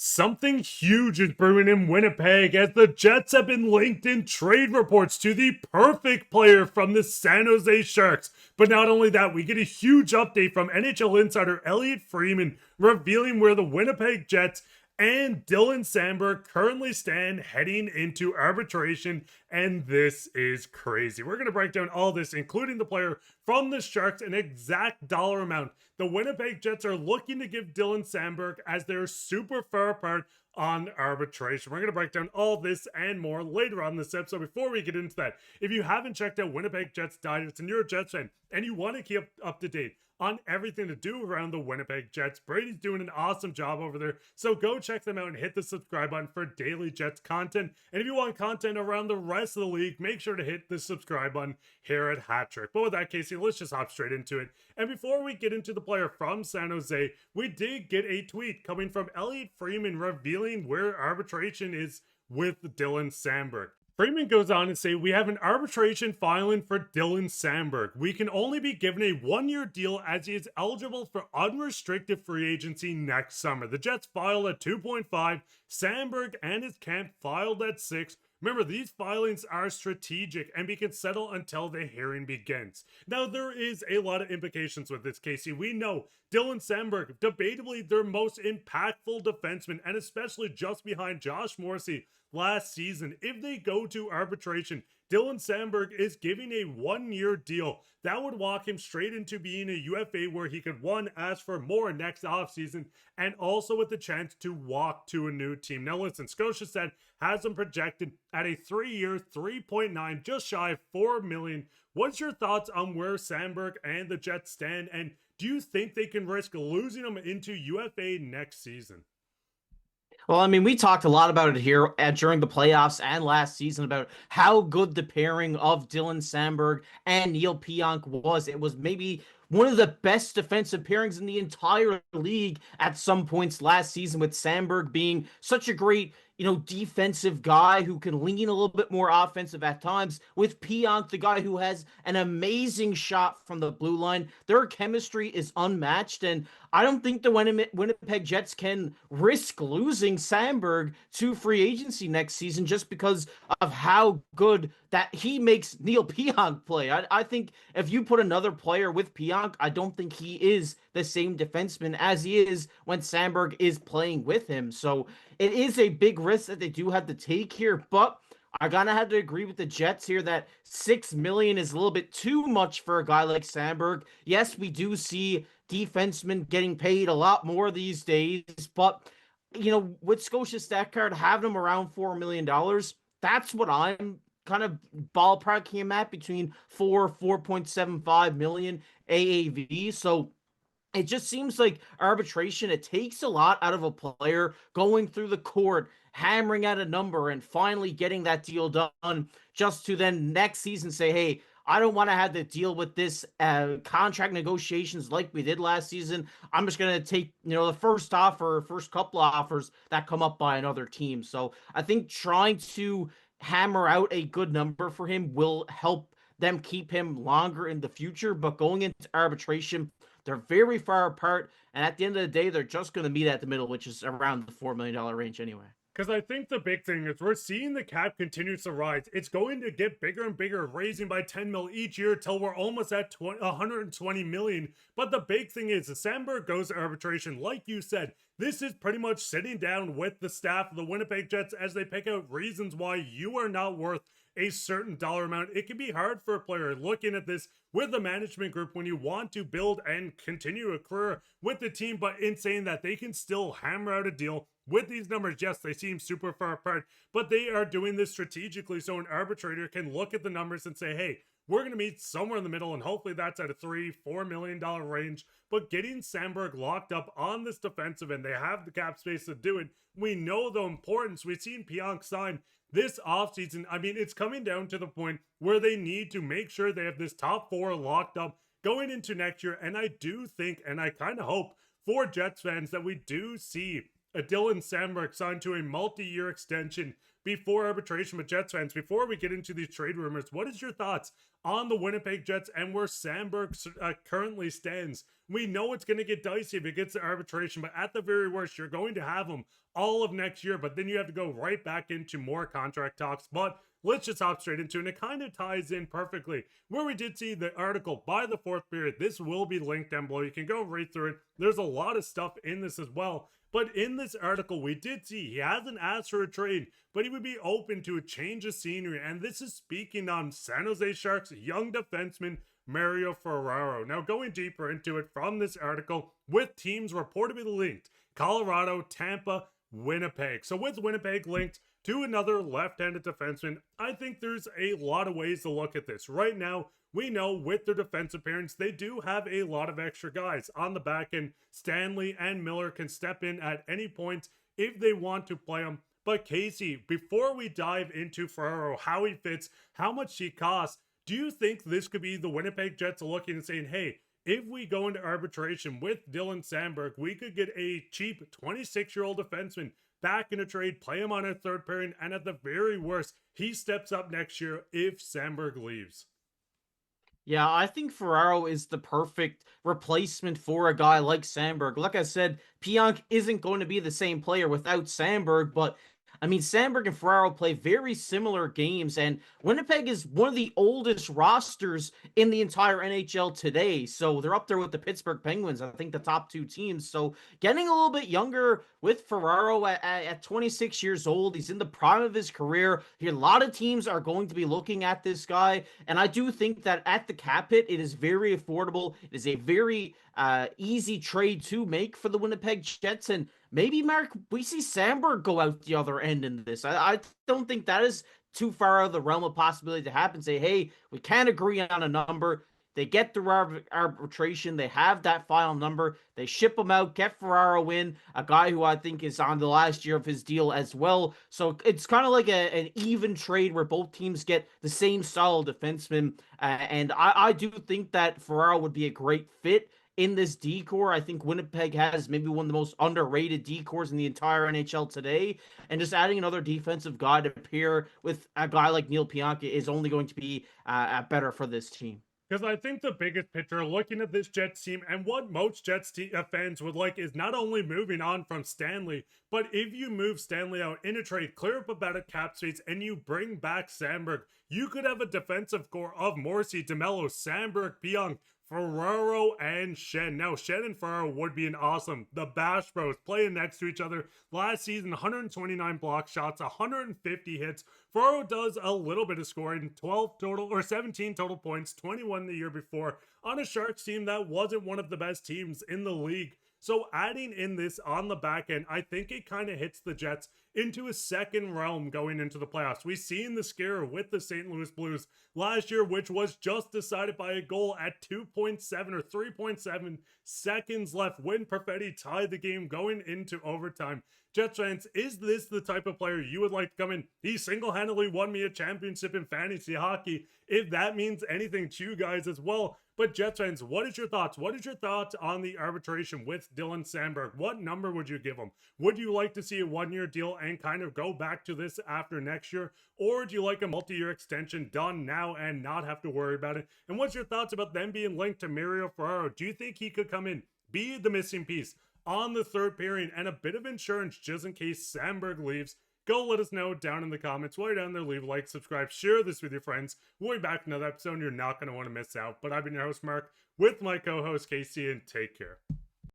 Something huge is brewing in Winnipeg as the Jets have been linked in trade reports to the perfect player from the San Jose Sharks. But not only that, we get a huge update from NHL insider Elliotte Friedman revealing where the Winnipeg Jets and Dylan Samberg currently stand heading into arbitration, and this is crazy. We're going to break down all this, including the player from the Sharks, an exact dollar amount. The Winnipeg Jets are looking to give Dylan Samberg as they're super far apart on arbitration. We're going to break down all this and more later on this episode. Before we get into that, if you haven't checked out Winnipeg Jets Digest and you're a Jets fan and you want to keep up to date on everything to do around the Winnipeg Jets, Brady's doing an awesome job over there. So go check them out and hit the subscribe button for daily Jets content. And if you want content around the rest of the league, make sure to hit the subscribe button here at Hat Trick. But with that, Casey, let's just hop straight into it. And before we get into the player from San Jose, we did get a tweet coming from Elliotte Friedman revealing where arbitration is with Dylan Samberg. Freeman goes on to say, we have an arbitration filing for Dylan Samberg. We can only be given a one-year deal as he is eligible for unrestricted free agency next summer. The Jets filed at 2.5. Samberg and his camp filed at 6. Remember, these filings are strategic and we can settle until the hearing begins. Now, there is a lot of implications with this, Casey. We know Dylan Samberg, debatably their most impactful defenseman, and especially just behind Josh Morrissey last season. If they go to arbitration, Dylan Samberg is giving a one-year deal. That would walk him straight into being a UFA where he could, one, ask for more next offseason, and also with the chance to walk to a new team. Now listen, Scotiabank has him projected at a 3-year, 3.9, just shy of $4 million. What's your thoughts on where Samberg and the Jets stand, and do you think they can risk losing him into UFA next season? Well, I mean, we talked a lot about it here during the playoffs and last season about how good the pairing of Dylan Samberg and Neil Pionk was. It was maybe one of the best defensive pairings in the entire league at some points last season, with Samberg being such a great, defensive guy who can lean a little bit more offensive at times, with Pionk, the guy who has an amazing shot from the blue line. Their chemistry is unmatched, and I don't think the Winnipeg Jets can risk losing Samberg to free agency next season just because of how good that he makes Neil Pionk play. I think if you put another player with Pionk, I don't think he is the same defenseman as he is when Samberg is playing with him. So it is a big risk that they do have to take here, but I gotta have to agree with the Jets here that $6 million is a little bit too much for a guy like Samberg. Yes, we do see defensemen getting paid a lot more these days, but with Scotia Stackcard having him around $4 million, that's what I'm kind of ballparking him at, between 4.75 million AAV. So it just seems like arbitration, it takes a lot out of a player going through the court, hammering out a number, and finally getting that deal done, just to then next season say, hey, I don't want to have to deal with this contract negotiations like we did last season. I'm just going to take, the first couple of offers that come up by another team. So I think trying to hammer out a good number for him will help them keep him longer in the future. But going into arbitration, they're very far apart, and at the end of the day, they're just going to meet at the middle, which is around the $4 million range anyway. Because I think the big thing is we're seeing the cap continue to rise. It's going to get bigger and bigger, raising by 10 mil each year till we're almost at 120 million. But the big thing is, if Samberg goes to arbitration, like you said, this is pretty much sitting down with the staff of the Winnipeg Jets as they pick out reasons why you are not worth a certain dollar amount. It can be hard for a player looking at this with the management group when you want to build and continue a career with the team, but in saying that they can still hammer out a deal with these numbers. Yes, they seem super far apart, but they are doing this strategically so an arbitrator can look at the numbers and say, hey, we're going to meet somewhere in the middle, and hopefully that's at a $3-4 million range. But getting Samberg locked up on this defensive end, they have the cap space to do it. We know the importance. We've seen Pionk sign this offseason. I mean, it's coming down to the point where they need to make sure they have this top 4 locked up going into next year. And I do think, and I kind of hope for Jets fans, that we do see a Dylan Samberg signed to a multi-year extension before arbitration. But Jets fans, before we get into these trade rumors, what is your thoughts on the Winnipeg Jets and where Samberg currently stands? We know it's going to get dicey if it gets to arbitration, but at the very worst, you're going to have him all of next year, but then you have to go right back into more contract talks. But let's just hop straight into it, and it kind of ties in perfectly where we did see the article by the fourth period. This will be linked down below. You can go right through it. There's a lot of stuff in this as well. But in this article, we did see he hasn't asked for a trade, but he would be open to a change of scenery. And this is speaking on San Jose Sharks' young defenseman, Mario Ferraro. Now, going deeper into it from this article, with teams reportedly linked, Colorado, Tampa, Winnipeg. So with Winnipeg linked to another left-handed defenseman, I think there's a lot of ways to look at this. Right now, we know with their defensive pairings, they do have a lot of extra guys on the back end. Stanley and Miller can step in at any point if they want to play them. But Casey, before we dive into Ferraro, how he fits, how much he costs, do you think this could be the Winnipeg Jets looking and saying, hey, if we go into arbitration with Dylan Samberg, we could get a cheap 26-year-old defenseman back in a trade, play him on a third pairing, and at the very worst, he steps up next year if Samberg leaves. Yeah, I think Ferraro is the perfect replacement for a guy like Samberg. Like I said, Pionk isn't going to be the same player without Samberg, but I mean, Samberg and Ferraro play very similar games, and Winnipeg is one of the oldest rosters in the entire NHL today. So they're up there with the Pittsburgh Penguins, I think the top two teams. So getting a little bit younger with Ferraro at 26 years old, he's in the prime of his career. A lot of teams are going to be looking at this guy, and I do think that at the cap hit, it is very affordable. It is a very easy trade to make for the Winnipeg Jets, and maybe, Mark, we see Samberg go out the other end in this. I don't think that is too far out of the realm of possibility to happen. Say, hey, we can't agree on a number. They get through arbitration. They have that final number. They ship him out, get Ferraro in, a guy who I think is on the last year of his deal as well. So it's kind of like an even trade where both teams get the same style of defenseman. And I do think that Ferraro would be a great fit in this D-core. I think Winnipeg has maybe one of the most underrated D-cores in the entire NHL today, and just adding another defensive guy to pair with a guy like Neil Pionk is only going to be better for this team. Because I think the biggest picture looking at this Jets team and what most Jets fans would like is not only moving on from Stanley, but if you move Stanley out in a trade, clear up a bit of cap space, and you bring back Samberg, you could have a defensive core of Morrissey, DeMello, Samberg, Pionk, Ferraro, and Schenn. Now, Schenn and Ferraro would be an awesome. The Bash Bros playing next to each other. Last season, 129 block shots, 150 hits. Ferraro does a little bit of scoring, 12 total, or 17 total points, 21 the year before, on a Sharks team that wasn't one of the best teams in the league. So adding in this on the back end, I think it kind of hits the Jets into a second realm going into the playoffs. We've seen the scare with the St. Louis Blues last year, which was just decided by a goal at 2.7 or 3.7 seconds left when Perfetti tied the game going into overtime. Jets fans, is this the type of player you would like to come in? He single-handedly won me a championship in fantasy hockey, if that means anything to you guys as well. But Jets fans, what is your thoughts? What is your thoughts on the arbitration with Dylan Samberg? What number would you give him? Would you like to see a one-year deal and kind of go back to this after next year? Or do you like a multi-year extension done now and not have to worry about it? And what's your thoughts about them being linked to Mario Ferraro? Do you think he could come in, be the missing piece on the third pairing, and a bit of insurance just in case Samberg leaves? Go let us know down in the comments. While you're down there, leave a like, subscribe, share this with your friends. We'll be back in another episode, and you're not going to want to miss out. But I've been your host, Mark, with my co-host, KC, and take care.